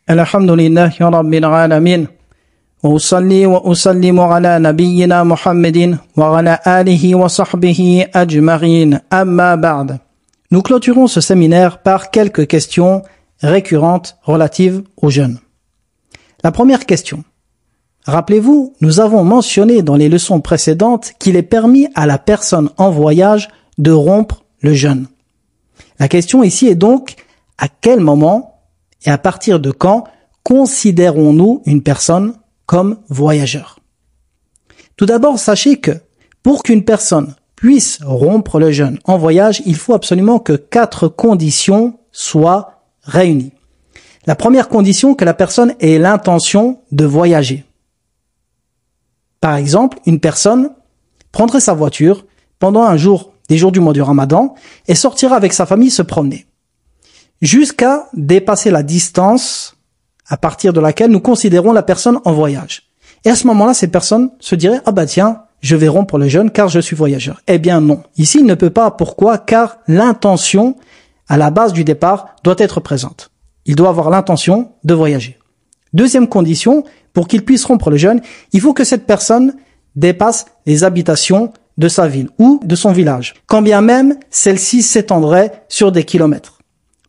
Alhamdulillahi Rabbil Alamin. وأصلي وأسلم على نبينا محمد وعلى آله وصحبه أجمعين أما بعد. Nous clôturons ce séminaire par quelques questions récurrentes relatives aux jeûnes. La première question. Rappelez-vous, nous avons mentionné dans les leçons précédentes qu'il est permis à la personne en voyage de rompre le jeûne. La question ici est donc, à quel moment et à partir de quand considérons-nous une personne comme voyageur? Tout d'abord, sachez que pour qu'une personne puisse rompre le jeûne en voyage, il faut absolument que 4 conditions soient réunies. La première condition, que la personne ait l'intention de voyager. Par exemple, une personne prendrait sa voiture pendant des jours du mois du Ramadan et sortira avec sa famille se promener jusqu'à dépasser la distance à partir de laquelle nous considérons la personne en voyage. Et à ce moment-là, cette personne se dirait « Ah bah tiens, je vais rompre le jeûne car je suis voyageur. » Eh bien non. Ici, il ne peut pas. Pourquoi? Car l'intention, à la base du départ, doit être présente. Il doit avoir l'intention de voyager. Deuxième condition, pour qu'il puisse rompre le jeûne, il faut que cette personne dépasse les habitations de sa ville ou de son village, quand bien même celle-ci s'étendrait sur des kilomètres.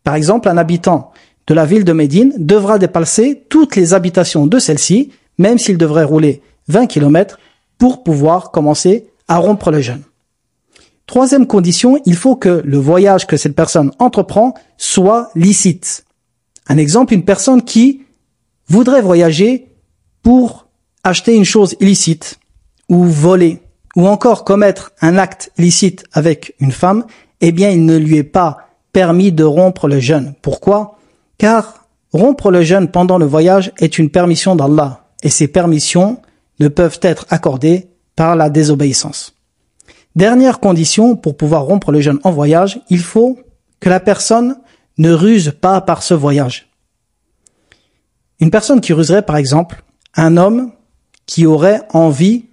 Par exemple, un habitant de la ville de Médine devra dépasser toutes les habitations de celle-ci, même s'il devrait rouler 20 kilomètres, pour pouvoir commencer à rompre le jeûne. Troisième condition, il faut que le voyage que cette personne entreprend soit licite. Un exemple, une personne qui voudrait voyager pour acheter une chose illicite, ou voler, ou encore commettre un acte illicite avec une femme, eh bien il ne lui est pas permis de rompre le jeûne. Pourquoi? Car rompre le jeûne pendant le voyage est une permission d'Allah, et ces permissions ne peuvent être accordées par la désobéissance. Dernière condition, pour pouvoir rompre le jeûne en voyage, il faut que la personne ne ruse pas par ce voyage. Une personne qui ruserait, par exemple, un homme qui aurait envie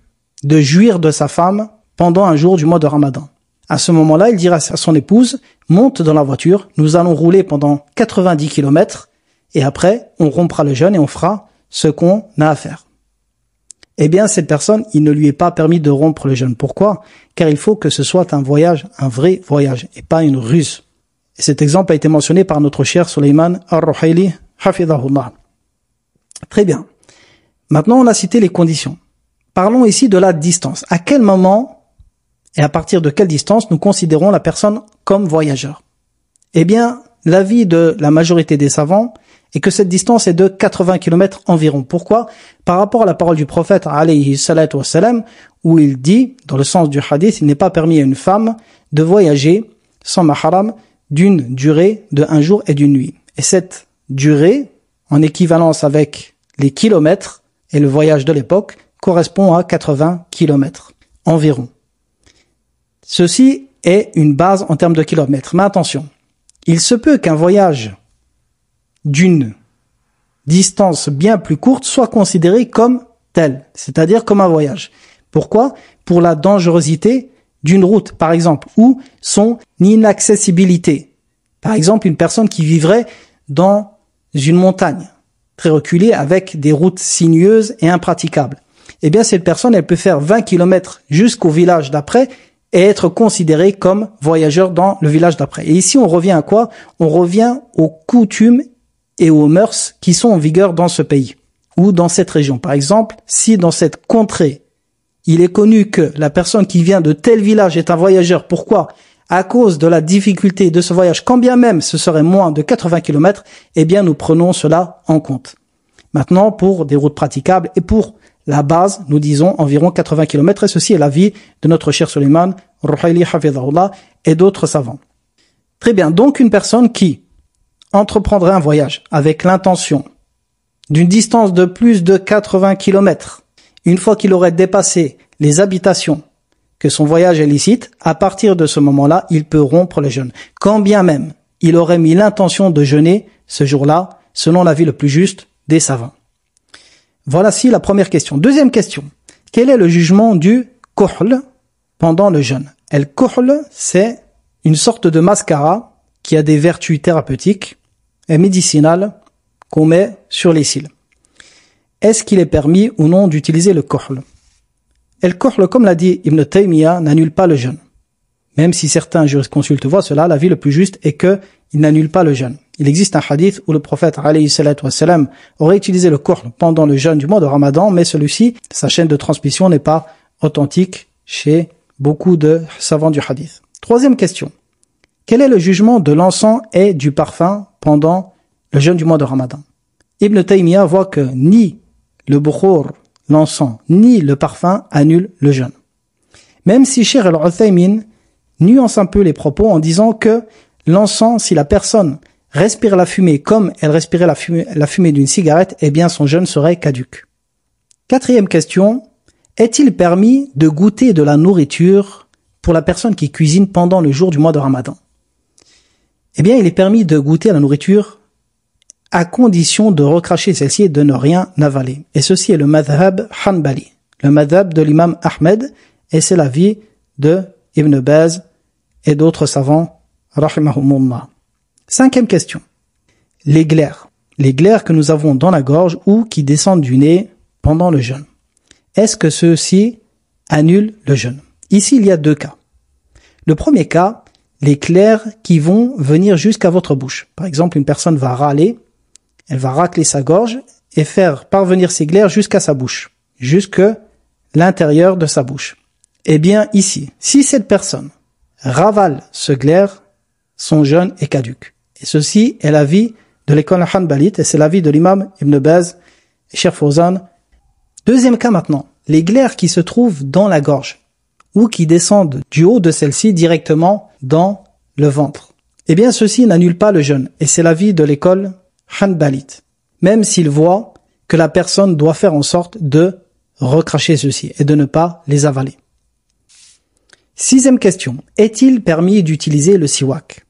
de jouir de sa femme pendant un jour du mois de Ramadan. À ce moment-là, il dira à son épouse, monte dans la voiture, nous allons rouler pendant 90 km et après, on rompra le jeûne et on fera ce qu'on a à faire. Eh bien, cette personne, il ne lui est pas permis de rompre le jeûne. Pourquoi? Car il faut que ce soit un voyage, un vrai voyage, et pas une ruse. Et cet exemple a été mentionné par notre cher Sulayman Ar-Ruhayli, hafidhahullah. Très bien. Maintenant, on a cité les conditions. Parlons ici de la distance. À quel moment et à partir de quelle distance nous considérons la personne comme voyageur? Eh bien, l'avis de la majorité des savants est que cette distance est de 80 km environ. Pourquoi? Par rapport à la parole du prophète alayhi salatu wassalam, où il dit, dans le sens du hadith, il n'est pas permis à une femme de voyager sans mahram d'une durée de 1 jour et d'une nuit. Et cette durée, en équivalence avec les kilomètres et le voyage de l'époque, correspond à 80 km environ. Ceci est une base en termes de kilomètres. Mais attention, il se peut qu'un voyage d'une distance bien plus courte soit considéré comme tel, c'est-à-dire comme un voyage. Pourquoi? Pour la dangerosité d'une route, par exemple, ou son inaccessibilité. Par exemple, une personne qui vivrait dans une montagne très reculée avec des routes sinueuses et impraticables. Eh bien, cette personne, elle peut faire 20 km jusqu'au village d'après et être considérée comme voyageur dans le village d'après. Et ici, on revient à quoi? On revient aux coutumes et aux mœurs qui sont en vigueur dans ce pays ou dans cette région. Par exemple, si dans cette contrée, il est connu que la personne qui vient de tel village est un voyageur, pourquoi? À cause de la difficulté de ce voyage, quand bien même ce serait moins de 80 km, eh bien nous prenons cela en compte. Maintenant, pour des routes praticables et pour la base, nous disons environ 80 km, et ceci est l'avis de notre cher Sulayman Ar-Ruhayli hafidhahullah et d'autres savants. Très bien, donc une personne qui entreprendrait un voyage avec l'intention d'une distance de plus de 80 km, une fois qu'il aurait dépassé les habitations, que son voyage est licite, à partir de ce moment-là, il peut rompre le jeûne. Quand bien même il aurait mis l'intention de jeûner ce jour-là, selon l'avis le plus juste des savants. Voici la première question. Deuxième question. Quel est le jugement du kuhl pendant le jeûne? Le kuhl, c'est une sorte de mascara qui a des vertus thérapeutiques et médicinales qu'on met sur les cils. Est-ce qu'il est permis ou non d'utiliser le kohl? Et le kohl, comme l'a dit Ibn Taymiyyah, n'annule pas le jeûne. Même si certains jurisconsultes voient cela, l'avis le plus juste est qu'il n'annule pas le jeûne. Il existe un hadith où le prophète alayhi salatu wassalam aurait utilisé le kohl pendant le jeûne du mois de Ramadan, mais celui-ci, sa chaîne de transmission n'est pas authentique chez beaucoup de savants du hadith. Troisième question. Quel est le jugement de l'encens et du parfum pendant le jeûne du mois de Ramadan? Ibn Taymiyyah voit que ni le bukhur, l'encens, ni le parfum annulent le jeûne. Même si Cheikh al-Uthaymin nuance un peu les propos en disant que l'encens, si la personne respire la fumée comme elle respirait la fumée d'une cigarette, eh bien son jeûne serait caduc. Quatrième question. Est-il permis de goûter de la nourriture pour la personne qui cuisine pendant le jour du mois de Ramadan? Eh bien, il est permis de goûter à la nourriture à condition de recracher celle-ci et de ne rien avaler. Et ceci est le madhab hanbali, le madhab de l'imam Ahmed, et c'est l'avis de Ibn Baz et d'autres savants, rahimahumullah. Cinquième question. Les glaires que nous avons dans la gorge ou qui descendent du nez pendant le jeûne. Est-ce que ceux-ci annulent le jeûne? Ici, il y a deux cas. Le premier cas, les glaires qui vont venir jusqu'à votre bouche. Par exemple, une personne va râler, elle va racler sa gorge et faire parvenir ces glaires jusqu'à sa bouche, jusque l'intérieur de sa bouche. Eh bien, ici, si cette personne ravale ce glaire, son jeûne est caduc. Et ceci est l'avis de l'école hanbalite et c'est l'avis de l'imam Ibn Baz et Cheikh Fawzan. Deuxième cas maintenant, les glaires qui se trouvent dans la gorge ou qui descendent du haut de celle-ci directement dans le ventre. Eh bien, ceci n'annule pas le jeûne et c'est l'avis de l'école hanbalite, même s'il voit que la personne doit faire en sorte de recracher ceci et de ne pas les avaler. Sixième question, est-il permis d'utiliser le siwak?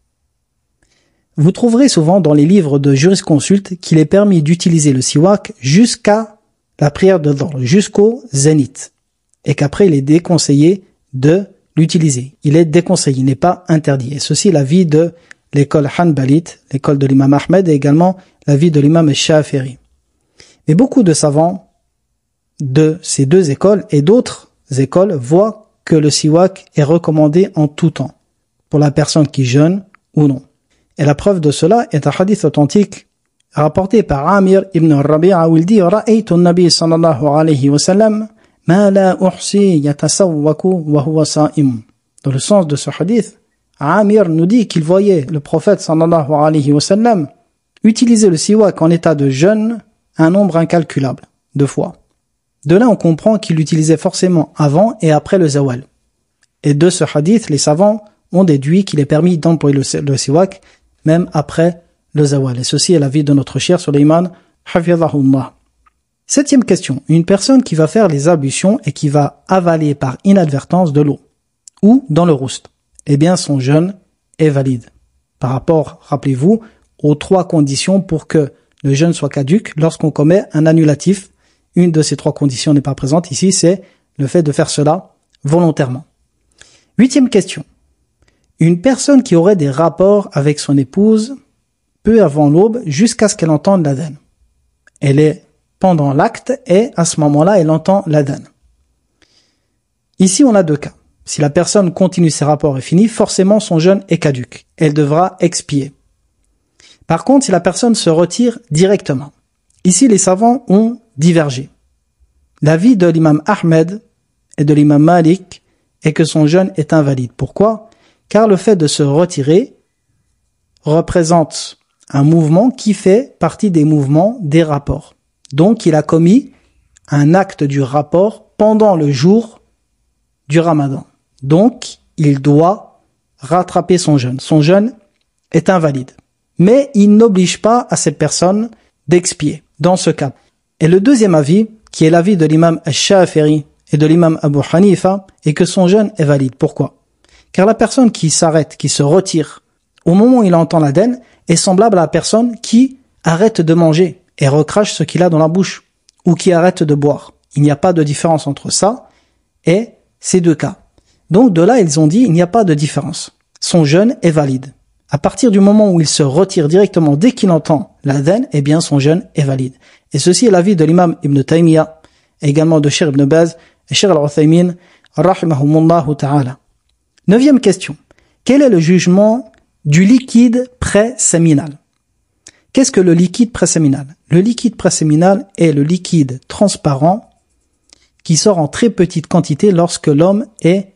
Vous trouverez souvent dans les livres de jurisconsulte qu'il est permis d'utiliser le siwak jusqu'à la prière de Dhuhr, jusqu'au zénith, et qu'après il est déconseillé de l'utiliser. Il est déconseillé, il n'est pas interdit. Et ceci est l'avis de l'école hanbalite, l'école de l'imam Ahmed et également l'avis de l'imam Shafi'i. Mais beaucoup de savants de ces deux écoles et d'autres écoles voient que le siwak est recommandé en tout temps, pour la personne qui jeûne ou non. Et la preuve de cela est un hadith authentique rapporté par Amir ibn Rabi'a où il dit « Ra'aytu an-nabi sallallahu alayhi wa sallam ma la uhsi yatasawwaku wa huwa sa'im » Dans le sens de ce hadith, Amir nous dit qu'il voyait le prophète sallallahu alayhi wa sallam utiliser le siwak en état de jeûne un nombre incalculable de fois. De là, on comprend qu'il l'utilisait forcément avant et après le zawal. Et de ce hadith, les savants ont déduit qu'il est permis d'employer le siwak même après le zawal. Et ceci est l'avis de notre cher Sulayman, hafidhahullah. Septième question. Une personne qui va faire les ablutions et qui va avaler par inadvertance de l'eau ou dans le roust. Eh bien, son jeûne est valide. Par rapport, rappelez-vous, aux trois conditions pour que le jeûne soit caduc lorsqu'on commet un annulatif. Une de ces trois conditions n'est pas présente ici, c'est le fait de faire cela volontairement. Huitième question. Une personne qui aurait des rapports avec son épouse peu avant l'aube jusqu'à ce qu'elle entende l'adhan. Elle est pendant l'acte et à ce moment-là, elle entend l'adhan. Ici, on a deux cas. Si la personne continue ses rapports et finit, forcément son jeûne est caduc. Elle devra expier. Par contre, si la personne se retire directement, ici les savants ont divergé. L'avis de l'imam Ahmed et de l'imam Malik est que son jeûne est invalide. Pourquoi? Car le fait de se retirer représente un mouvement qui fait partie des mouvements des rapports. Donc il a commis un acte du rapport pendant le jour du Ramadan. Donc il doit rattraper son jeûne. Son jeûne est invalide. Mais il n'oblige pas à cette personne d'expier dans ce cas. Et le deuxième avis, qui est l'avis de l'imam Shafi'i et de l'imam Abu Hanifa, est que son jeûne est valide. Pourquoi? Car la personne qui s'arrête, qui se retire, au moment où il entend l'adhan, est semblable à la personne qui arrête de manger et recrache ce qu'il a dans la bouche, ou qui arrête de boire. Il n'y a pas de différence entre ça et ces deux cas. Donc de là, ils ont dit, il n'y a pas de différence. Son jeûne est valide. à partir du moment où il se retire directement dès qu'il entend l'adhan, eh bien son jeûne est valide. Et ceci est l'avis de l'imam Ibn Taymiyyah, et également de Cheikh Ibn Baz et Cheikh Al-Uthaymin, rahimahumullahu ta'ala. 9e question. Quel est le jugement du liquide préséminal? Qu'est-ce que le liquide préséminal? Le liquide préséminal est le liquide transparent qui sort en très petite quantité lorsque l'homme est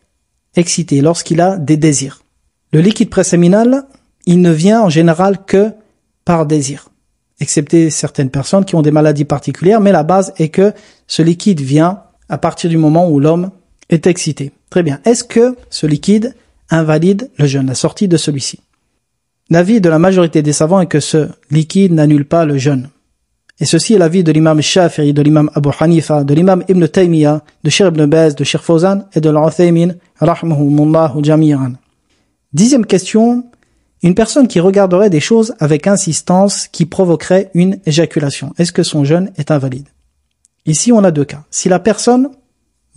excité, lorsqu'il a des désirs. Le liquide préséminal, il ne vient en général que par désir, excepté certaines personnes qui ont des maladies particulières, mais la base est que ce liquide vient à partir du moment où l'homme est excité. Très bien. Est-ce que ce liquide invalide le jeûne, la sortie de celui-ci? L'avis de la majorité des savants est que ce liquide n'annule pas le jeûne. Et ceci est l'avis de l'imam Shafi'i, de l'imam Abu Hanifa, de l'imam Ibn Taymiyyah, de Cheikh Ibn Baz, de Cheikh Fawzan et de l'Uthaymin, rahimahumullahu jami'an. 10e question. Une personne qui regarderait des choses avec insistance qui provoquerait une éjaculation. Est-ce que son jeûne est invalide? Ici, on a 2 cas. Si la personne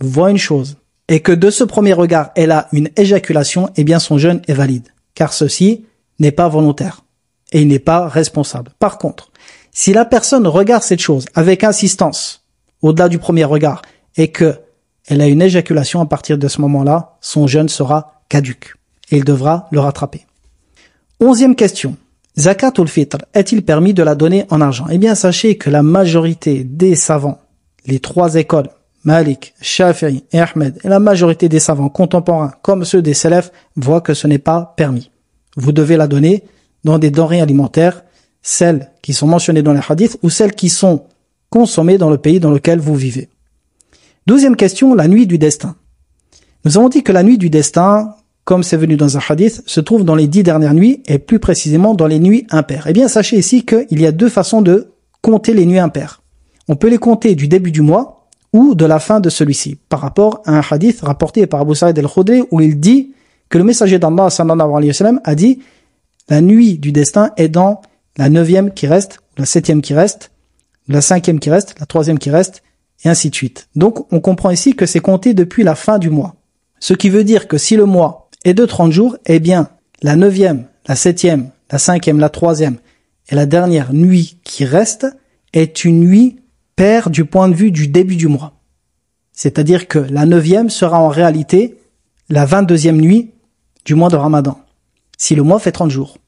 voit une chose et que de ce premier regard, elle a une éjaculation, eh bien son jeûne est valide. Car ceci n'est pas volontaire et il n'est pas responsable. Par contre, si la personne regarde cette chose avec insistance, au-delà du premier regard, et que elle a une éjaculation à partir de ce moment-là, son jeûne sera caduc et il devra le rattraper. 11e question. Zakatul fitr, est-il permis de la donner en argent? Eh bien, sachez que la majorité des savants, les 3 écoles, Malik, Shafi'i et Ahmed, et la majorité des savants contemporains, comme ceux des salafs, voient que ce n'est pas permis. Vous devez la donner dans des denrées alimentaires, celles qui sont mentionnées dans les hadiths ou celles qui sont consommées dans le pays dans lequel vous vivez. 12e question, la nuit du destin. Nous avons dit que la nuit du destin, comme c'est venu dans un hadith, se trouve dans les 10 dernières nuits et plus précisément dans les nuits impaires. Eh bien, sachez ici qu'il y a 2 façons de compter les nuits impaires. On peut les compter du début du mois ou de la fin de celui-ci, par rapport à un hadith rapporté par Abu Sa'id al-Khudri où il dit que le messager d'Allah sallallahu alayhi wa sallam a dit la nuit du destin est dans la 9e qui reste, la 7e qui reste, la 5e qui reste, la 3e qui reste, et ainsi de suite. Donc, on comprend ici que c'est compté depuis la fin du mois. Ce qui veut dire que si le mois est de 30 jours, eh bien, la 9e, la 7e, la 5e, la 3e et la dernière nuit qui reste est une nuit paire du point de vue du début du mois. C'est-à-dire que la 9e sera en réalité la 22e nuit du mois de Ramadan, si le mois fait 30 jours.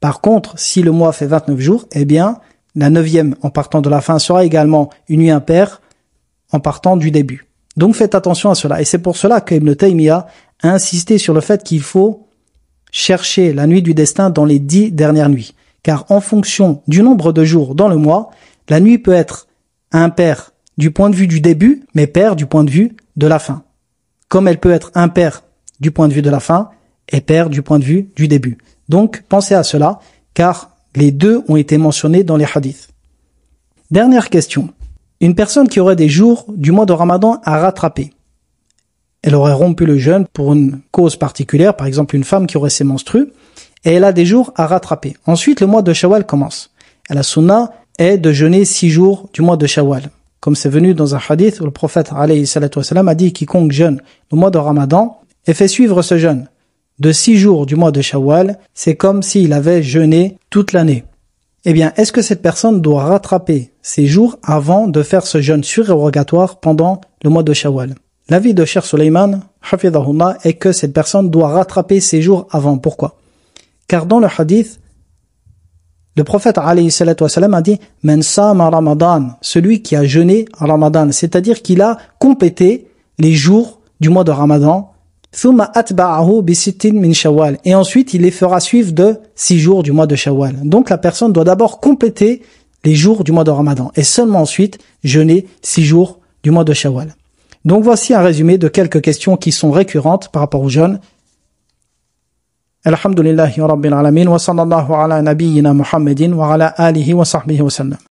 Par contre, si le mois fait 29 jours, eh bien, la 9e en partant de la fin sera également une nuit impaire en partant du début. Donc faites attention à cela. Et c'est pour cela que Ibn Taymiyyah a insisté sur le fait qu'il faut chercher la nuit du destin dans les 10 dernières nuits. Car en fonction du nombre de jours dans le mois, la nuit peut être impaire du point de vue du début, mais paire du point de vue de la fin. Comme elle peut être impaire du point de vue de la fin et paire du point de vue du début. Donc, pensez à cela, car les 2 ont été mentionnés dans les hadiths. Dernière question. Une personne qui aurait des jours du mois de Ramadan à rattraper. Elle aurait rompu le jeûne pour une cause particulière, par exemple une femme qui aurait ses menstrues, et elle a des jours à rattraper. Ensuite, le mois de Shawwal commence. Et la sunna est de jeûner 6 jours du mois de Shawwal. Comme c'est venu dans un hadith où le prophète alayhi salatu wassalam a dit quiconque jeûne le mois de Ramadan et fait suivre ce jeûne de 6 jours du mois de Shawwal, c'est comme s'il avait jeûné toute l'année. Eh bien, est-ce que cette personne doit rattraper ses jours avant de faire ce jeûne surérogatoire pendant le mois de Shawwal? L'avis de Cheikh Suleiman, hafidhahullah, est que cette personne doit rattraper ses jours avant. Pourquoi? Car dans le hadith, le prophète alayhi salatu wassalam a dit « Man sama Ramadan », celui qui a jeûné en Ramadan, c'est-à-dire qu'il a complété les jours du mois de Ramadan, ثم أتبعه بست من شوال, et ensuite il les fera suivre de 6 jours du mois de Shawwal. Donc la personne doit d'abord compléter les jours du mois de Ramadan et seulement ensuite jeûner 6 jours du mois de Shawwal. Donc voici un résumé de quelques questions qui sont récurrentes par rapport au jeûne. Alhamdulillahi rabbil alamin wa sallallahu ala nabiyyina Muhammadin wa ala alihi wa sahbihi wa sallam.